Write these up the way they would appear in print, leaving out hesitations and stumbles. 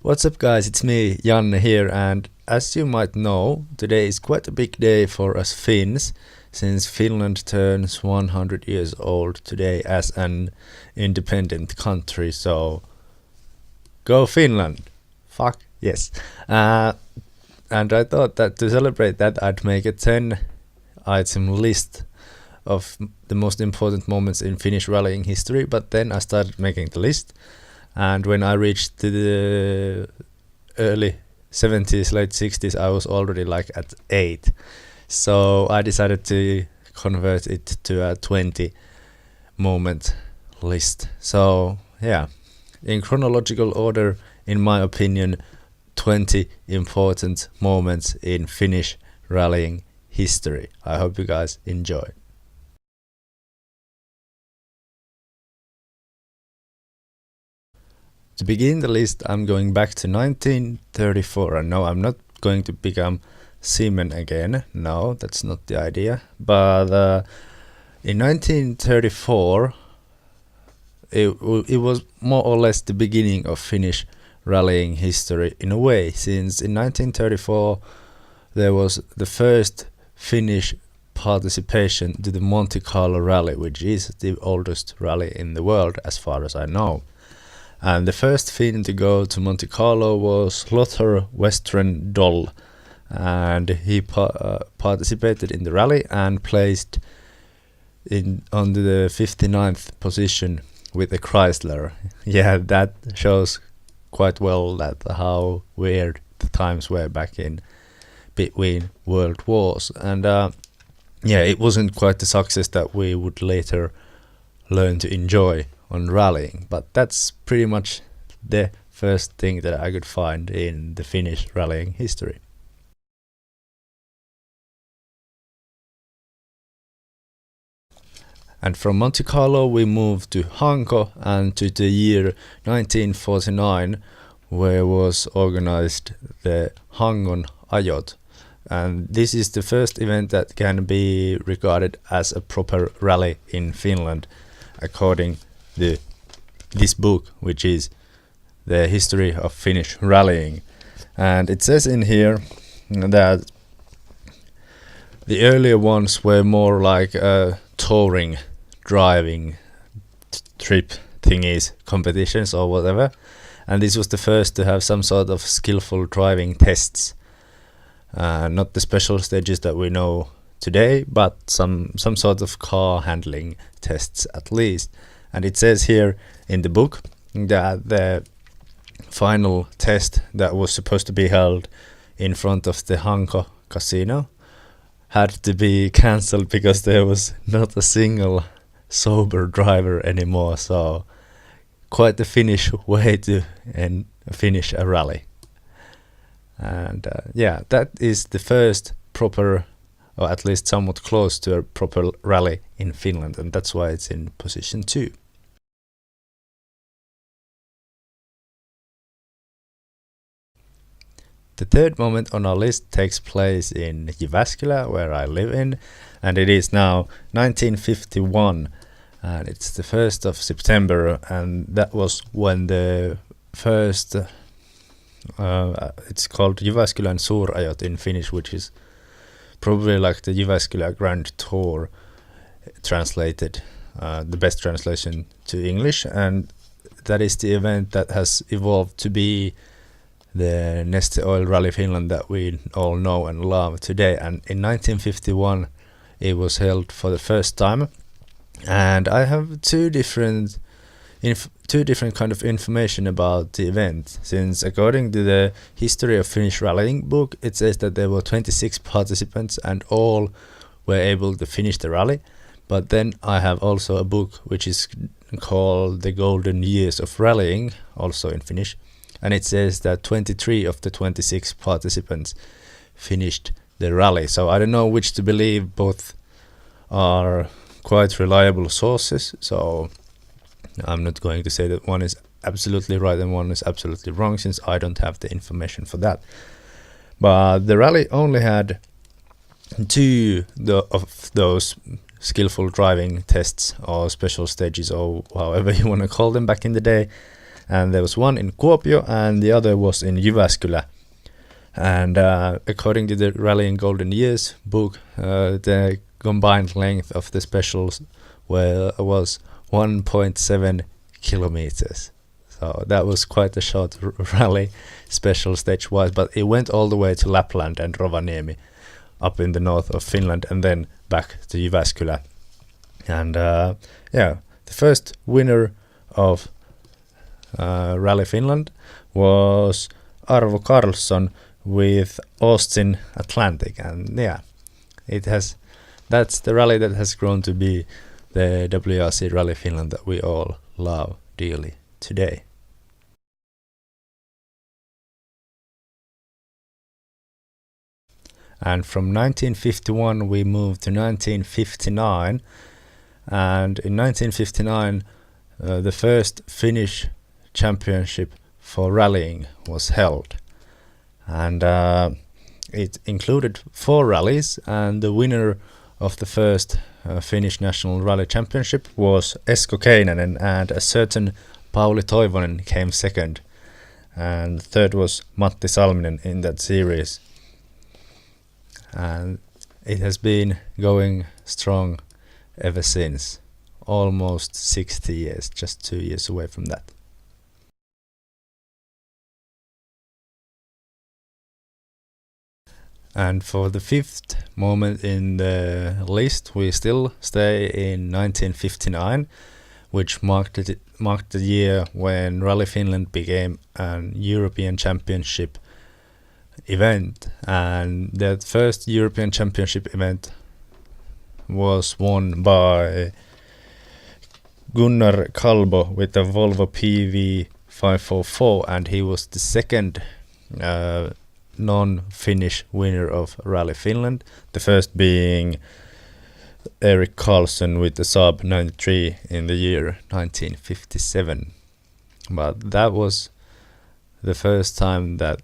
What's up guys, it's me, Janne here, and as you might know, today is quite a big day for us Finns, since Finland turns 100 years old today as an independent country, so go Finland! Fuck, yes. And I thought that to celebrate that I'd make a 10-item list of the most important moments in Finnish rallying history, but then I started making the list. And when I reached the early 70s, late 60s, I was already like at 8. So I decided to convert it to a 20 moment list. So yeah, in chronological order, in my opinion, 20 important moments in Finnish rallying history. I hope you guys enjoy. To begin the list, I'm going back to 1934, and no, I'm not going to become seaman again. No, that's not the idea. But in 1934, it was more or less the beginning of Finnish rallying history in a way, since in 1934 there was the first Finnish participation to the Monte Carlo rally, which is the oldest rally in the world as far as I know. And the first Finn to go to Monte Carlo was Lothar Western Doll, and he participated in the rally and placed on the 59th position with the Chrysler. Yeah, that shows quite well that how weird the times were back in between world wars. And yeah, it wasn't quite the success that we would later learn to enjoy on rallying, but that's pretty much the first thing that I could find in the Finnish rallying history. And from Monte Carlo we moved to Hanko and to the year 1949, where was organized the Hangon Ajot. And this is the first event that can be regarded as a proper rally in Finland, according to this book, which is the history of Finnish rallying. And it says in here that the earlier ones were more like touring, driving trip thingies, competitions or whatever, and this was the first to have some sort of skillful driving tests. Not the special stages that we know today, but some sort of car handling tests at least. And it says here in the book that the final test that was supposed to be held in front of the Hanko casino had to be cancelled because there was not a single sober driver anymore. So quite the Finnish way to finish a rally. And yeah, that is the first proper, or at least somewhat close to a proper rally in Finland, and that's why it's in position 2. The third moment on our list takes place in Jyväskylä, where I live in, and it is now 1951, and it's the 1st of September, and that was when the first, it's called Jyväskylän Suurajot in Finnish, which is probably like the Jyväskylä Grand Tour translated, the best translation to English, and that is the event that has evolved to be the Neste Oil Rally Finland that we all know and love today. And in 1951 it was held for the first time, and I have two different kind of information about the event, since according to the History of Finnish Rallying book, it says that there were 26 participants and all were able to finish the rally. But then I have also a book which is called The Golden Years of Rallying, also in Finnish, and it says that 23 of the 26 participants finished the rally. So I don't know which to believe. Both are quite reliable sources, so I'm not going to say that one is absolutely right and one is absolutely wrong, since I don't have the information for that. But the rally only had 2 of those skillful driving tests or special stages, or however you want to call them back in the day, and there was one in Kuopio and the other was in Jyväskylä. And according to the Rallying Golden Years book, the combined length of the specials was 1.7 kilometers. So that was quite a short rally special stage-wise, but it went all the way to Lapland and Rovaniemi up in the north of Finland and then back to Jyväskylä. And the first winner of Rally Finland was Arvo Karlsson with Austin Atlantic, and that's the rally that has grown to be the WRC Rally Finland that we all love dearly today. And from 1951 we moved to 1959, and in 1959 the first Finnish Championship for rallying was held, and it included 4 rallies, and the winner of the first Finnish National Rally Championship was Esko Keinänen, and a certain Pauli Toivonen came second, and third was Matti Salminen in that series. And it has been going strong ever since, almost 60 years, just 2 years away from that. And for the 5th moment in the list, we still stay in 1959, which marked the year when Rally Finland became an European Championship event. And that first European Championship event was won by Gunnar Kalbo with the Volvo PV544, and he was the second non-Finnish winner of Rally Finland, the first being Erik Karlsson with the Saab 93 in the year 1957. But that was the first time that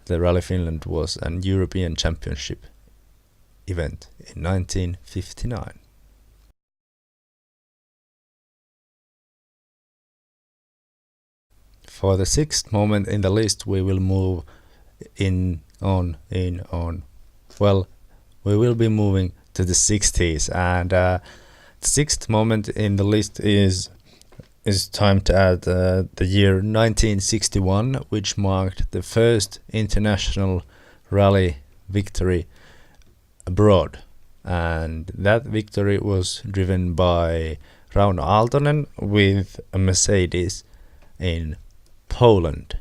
the Rally Finland was an European Championship event in 1959. For the 6th moment in the list, we will move Well, we will be moving to the 60s, and the 6th moment in the list is time to add the year 1961, which marked the first international rally victory abroad, and that victory was driven by Rauno Aaltonen with a Mercedes in Poland.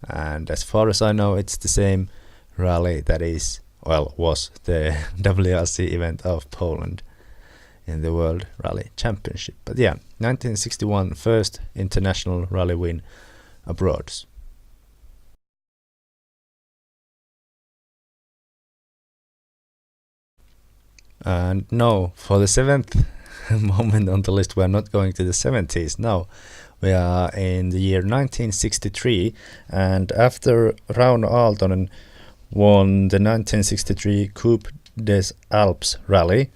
And as far as I know, it's the same rally that was the WRC event of Poland in the World Rally Championship. But 1961 first international rally win abroad. And no, for the 7th moment on the list, we are not going to the 70s. No, we are in the year 1963, and after Rauno Aaltonen won the 1963 Coupe des Alpes rally,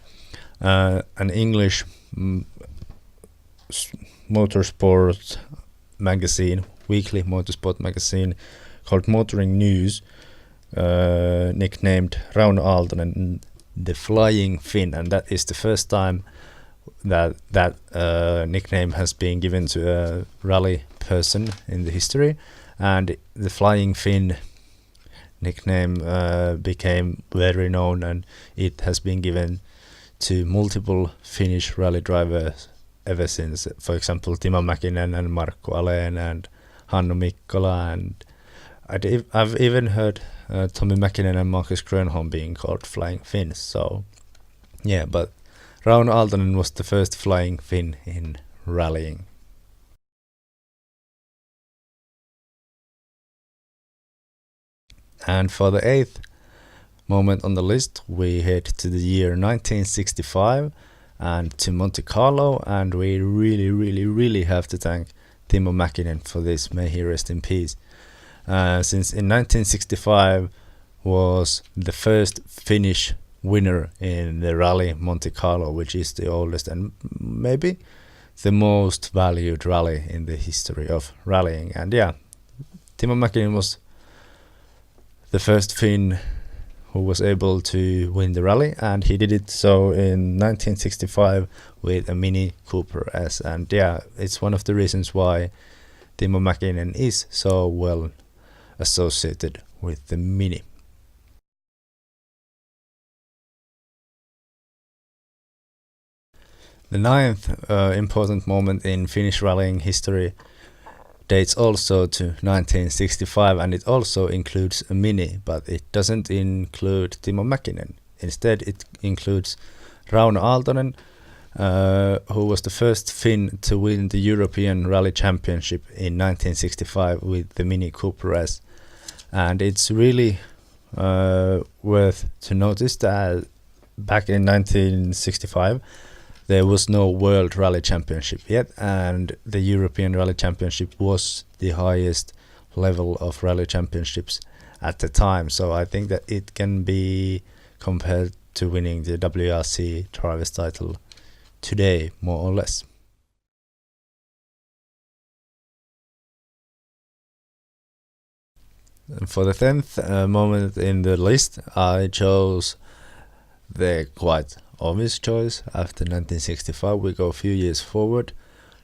an English motorsport magazine, weekly motorsport magazine called Motoring News, nicknamed Rauno Aaltonen the Flying Finn, and that is the first time that nickname has been given to a rally person in the history, and the Flying Finn nickname became very known, and it has been given to multiple Finnish rally drivers ever since. For example, Timo Mäkinen and Markku Alén and Hannu Mikkola, and I've even heard Tommi Mäkinen and Markus Grönholm being called Flying Finns. So but Rauno Aaltonen was the first Flying Finn in rallying. And for the 8th moment on the list, we head to the year 1965 and to Monte Carlo, and we really have to thank Timo Mäkinen for this. May he rest in peace. Since in 1965 was the first Finnish winner in the rally Monte Carlo, which is the oldest and maybe the most valued rally in the history of rallying. And yeah, Timo Mäkinen was the first Finn who was able to win the rally, and he did it so in 1965 with a Mini Cooper S. And yeah, it's one of the reasons why Timo Mäkinen is so well associated with the Mini. The ninth important moment in Finnish rallying history dates also to 1965, and it also includes a Mini, but it doesn't include Timo Mäkinen. Instead, it includes Rauno Aaltonen, who was the first Finn to win the European Rally Championship in 1965 with the Mini Cooper S. And it's really worth to notice that back in 1965 there was no World Rally Championship yet, and the European Rally Championship was the highest level of rally championships at the time. So I think that it can be compared to winning the WRC driver's title today, more or less. And for the 10th moment in the list, I chose the quite obvious choice. After 1965, we go a few years forward,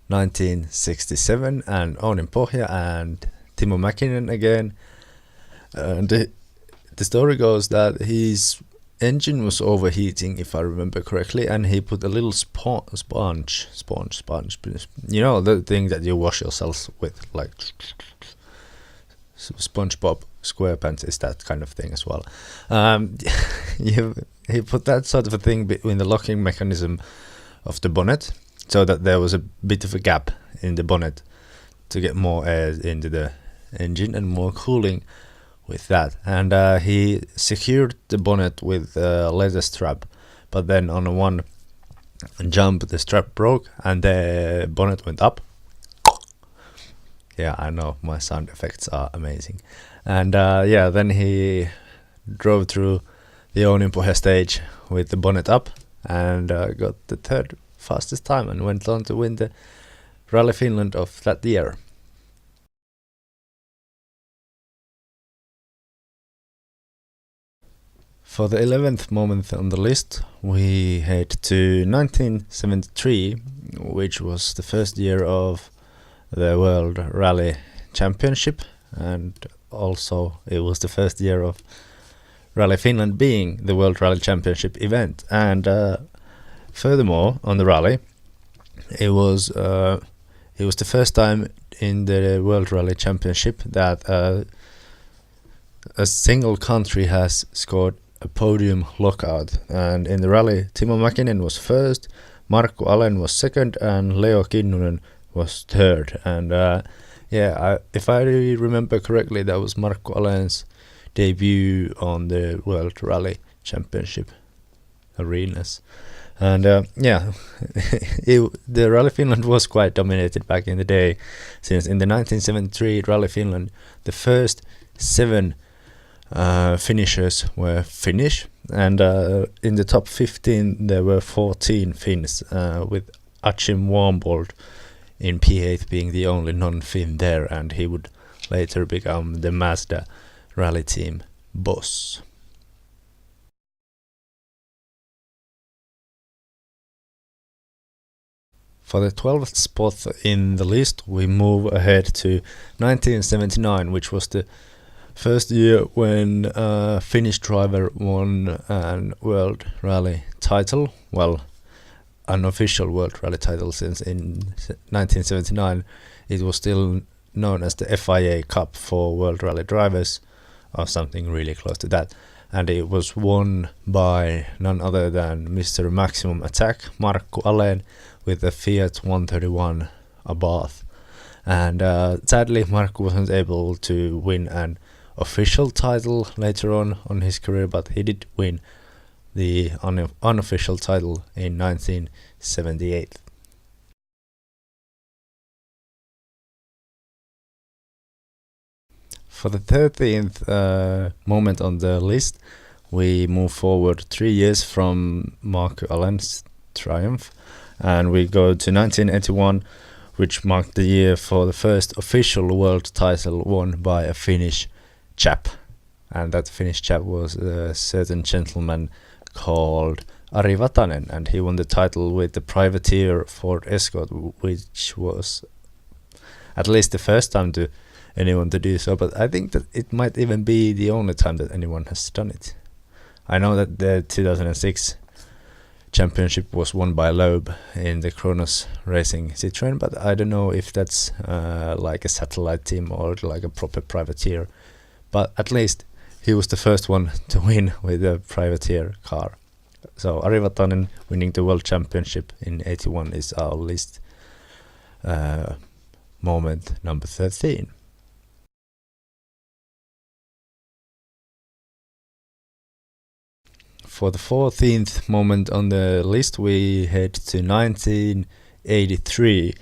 1967, and Ounin Pohja and Timo Mäkinen again. And the story goes that his engine was overheating, if I remember correctly, and he put a little sponge, you know, the thing that you wash yourself with, like SpongeBob SquarePants is that kind of thing as well. He put that sort of a thing between the locking mechanism of the bonnet, so that there was a bit of a gap in the bonnet to get more air into the engine and more cooling with that. And he secured the bonnet with a leather strap, but then on one jump the strap broke and the bonnet went up. Yeah, I know, my sound effects are amazing. And yeah, then he drove through the Ounin Pohja stage with the bonnet up and got the third fastest time and went on to win the Rally Finland of that year. For the 11th moment on the list, we head to 1973, which was the first year of the World Rally Championship, and also it was the first year of Rally Finland being the World Rally Championship event. And furthermore, on the rally, it was the first time in the World Rally Championship that a single country has scored a podium lockout. And in the rally, Timo Mäkinen was first, Markku Alén was second, and Leo Kinnunen was third. And if I remember correctly, that was Markku Alén's debut on the World Rally Championship arenas. And the Rally Finland was quite dominated back in the day, since in the 1973 Rally Finland, the first 7 finishers were Finnish, and in the top 15 there were 14 Finns, with Achim Warmbold in P8 being the only non-Finn there, and he would later become the Mazda rally team boss. For the 12th spot in the list, we move ahead to 1979, which was the first year when a Finnish driver won an World Rally title. Well, an official World Rally title, since in 1979 it was still known as the FIA Cup for World Rally drivers, or something really close to that. And it was won by none other than Mr. Maximum Attack, Markku Alén, with a Fiat 131 Abarth. And sadly, Markku wasn't able to win an official title later on his career, but he did win the unofficial title in 1978. For the 13th moment on the list, we move forward 3 years from Markku Alén's triumph, And we go to 1981, which marked the year for the first official world title won by a Finnish chap. And that Finnish chap was a certain gentleman called Ari Vatanen, and he won the title with the privateer Ford Escort, which was at least the first time to anyone to do so, but I think that it might even be the only time that anyone has done it. I know that the 2006 championship was won by Loeb in the Kronos Racing Citroën, but I don't know if that's like a satellite team or like a proper privateer. But at least he was the first one to win with a privateer car. So Ari Vatanen winning the World Championship in 81 is our list moment number 13. For the 14th moment on the list, we head to 1983,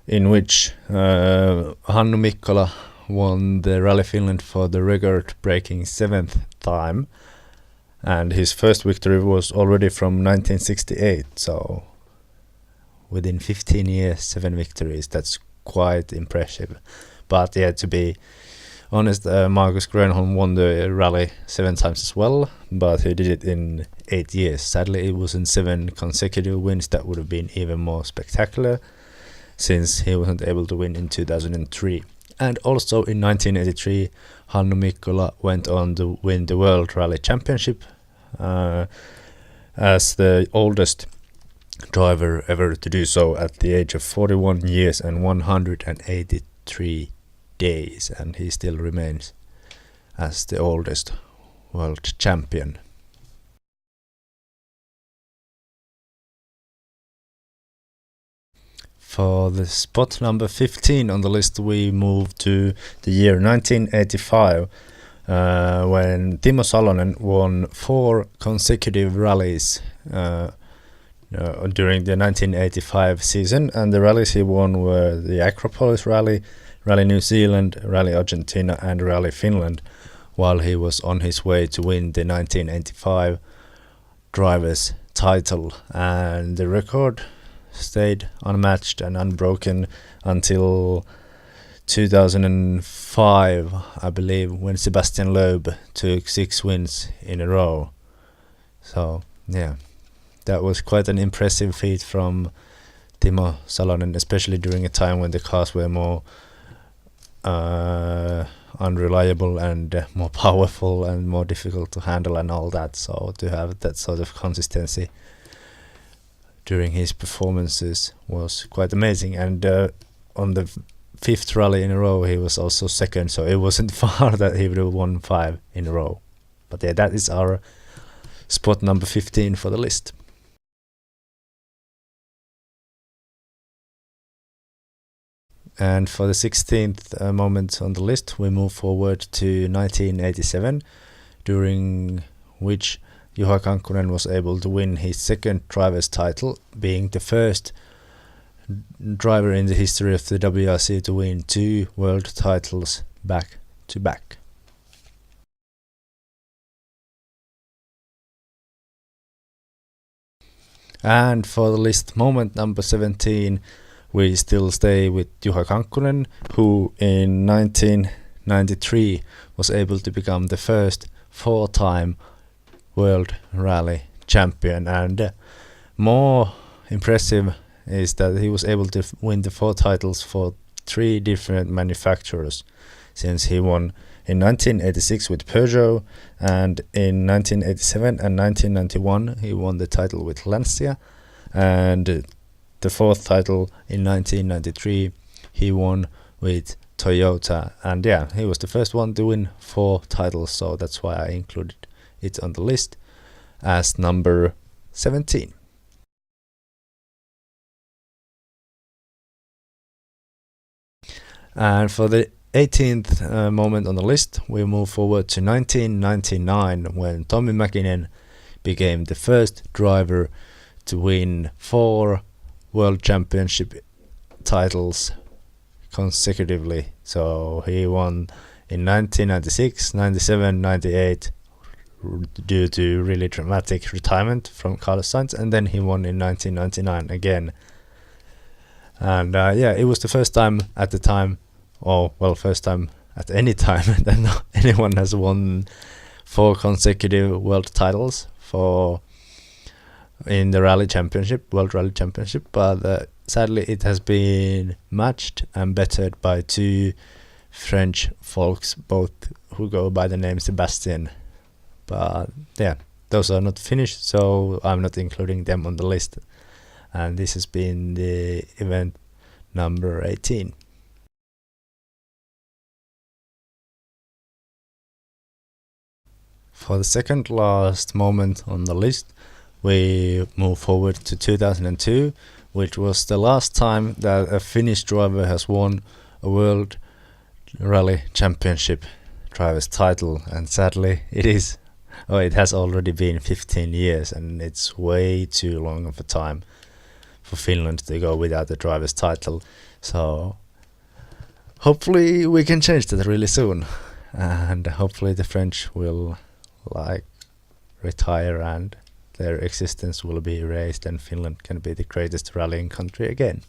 in which Hannu Mikkola won the Rally Finland for the record-breaking 7th time, and his first victory was already from 1968, so within 15 years, 7 victories, that's quite impressive. But yeah, to be honest, Markus Grönholm won the rally 7 times as well, but he did it in 8 years. Sadly, it wasn't 7 consecutive wins. That would have been even more spectacular, since he wasn't able to win in 2003. And also in 1983, Hannu Mikkola went on to win the World Rally Championship as the oldest driver ever to do so at the age of 41 years and 183 days, and he still remains as the oldest world champion. For the spot number 15 on the list, we move to the year 1985, when Timo Salonen won 4 consecutive rallies during the 1985 season, and the rallies he won were the Acropolis Rally, Rally New Zealand, Rally Argentina and Rally Finland, while he was on his way to win the 1985 drivers' title, and the record stayed unmatched and unbroken until 2005, I believe, when Sebastian Loeb took 6 wins in a row. So yeah, that was quite an impressive feat from Timo Salonen, especially during a time when the cars were more unreliable and more powerful and more difficult to handle and all that. So to have that sort of consistency during his performances was quite amazing. And on the 5th rally in a row, he was also second, so it wasn't far that he would have won 5 in a row. But yeah, that is our spot number 15 for the list. And for the 16th moment on the list, we move forward to 1987, during which Juha Kankkunen was able to win his 2nd driver's title, being the first driver in the history of the WRC to win 2 world titles back to back. And for the list moment number 17, we still stay with Juha Kankkunen, who in 1993 was able to become the first 4-time World Rally Champion. And more impressive is that he was able to win the 4 titles for 3 different manufacturers, since he won in 1986 with Peugeot, and in 1987 and 1991 he won the title with Lancia, and the 4th title in 1993 he won with Toyota. And yeah, he was the first one to win 4 titles, so that's why I included it on the list as number 17. And for the 18th moment on the list, we move forward to 1999, when Tommi Mäkinen became the first driver to win 4 World Championship titles consecutively. So he won in 1996, 97, 98 due to really dramatic retirement from Carlos Sainz, and then he won in 1999 again. And yeah, it was the first time at the time, or well, first time at any time that anyone has won 4 consecutive world titles in the Rally Championship, World Rally Championship, but sadly it has been matched and bettered by 2 French folks, both who go by the name Sebastian. But yeah, those are not Finnish, so I'm not including them on the list. And this has been the event number 18. For the second last moment on the list, we move forward to 2002, which was the last time that a Finnish driver has won a World Rally Championship driver's title, and sadly it has already been 15 years, and it's way too long of a time for Finland to go without a driver's title. So hopefully we can change that really soon, and hopefully the French will retire and their existence will be erased and Finland can be the greatest rallying country again.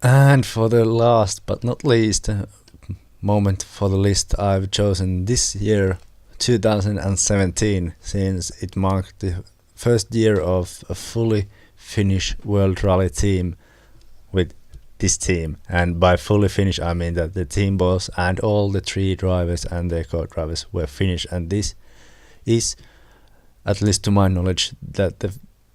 And for the last but not least moment for the list, I've chosen this year, 2017, since it marked the first year of a fully Finnish World Rally team with this team. And by fully Finnish I mean that the team boss and all the 3 drivers and their co-drivers were Finnish, and this is, at least to my knowledge, that the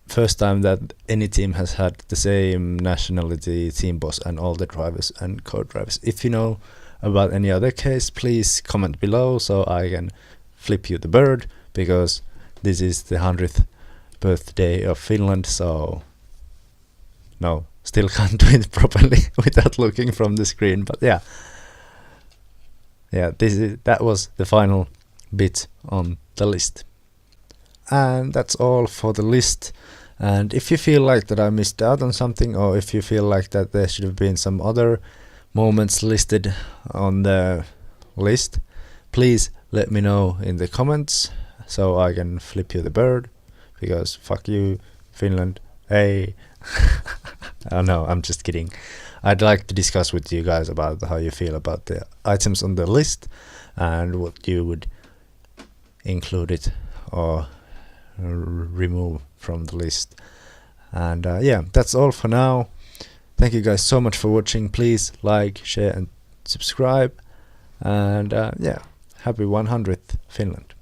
first time that any team has had the same nationality team boss and all the drivers and co-drivers. If you know about any other case, please comment below so I can flip you the bird, because this is the 100th birthday of Finland, so no, still can't do it properly without looking from the screen. But yeah, that was the final bit on the list. And that's all for the list. And if you feel like that I missed out on something, or if you feel like that there should have been some other moments listed on the list, please let me know in the comments so I can flip you the bird, because fuck you, Finland, hey. Oh no, I'm just kidding. I'd like to discuss with you guys about how you feel about the items on the list and what you would include it or remove from the list. And yeah, that's all for now. Thank you guys so much for watching. Please like, share and subscribe. And yeah, happy 100th Finland.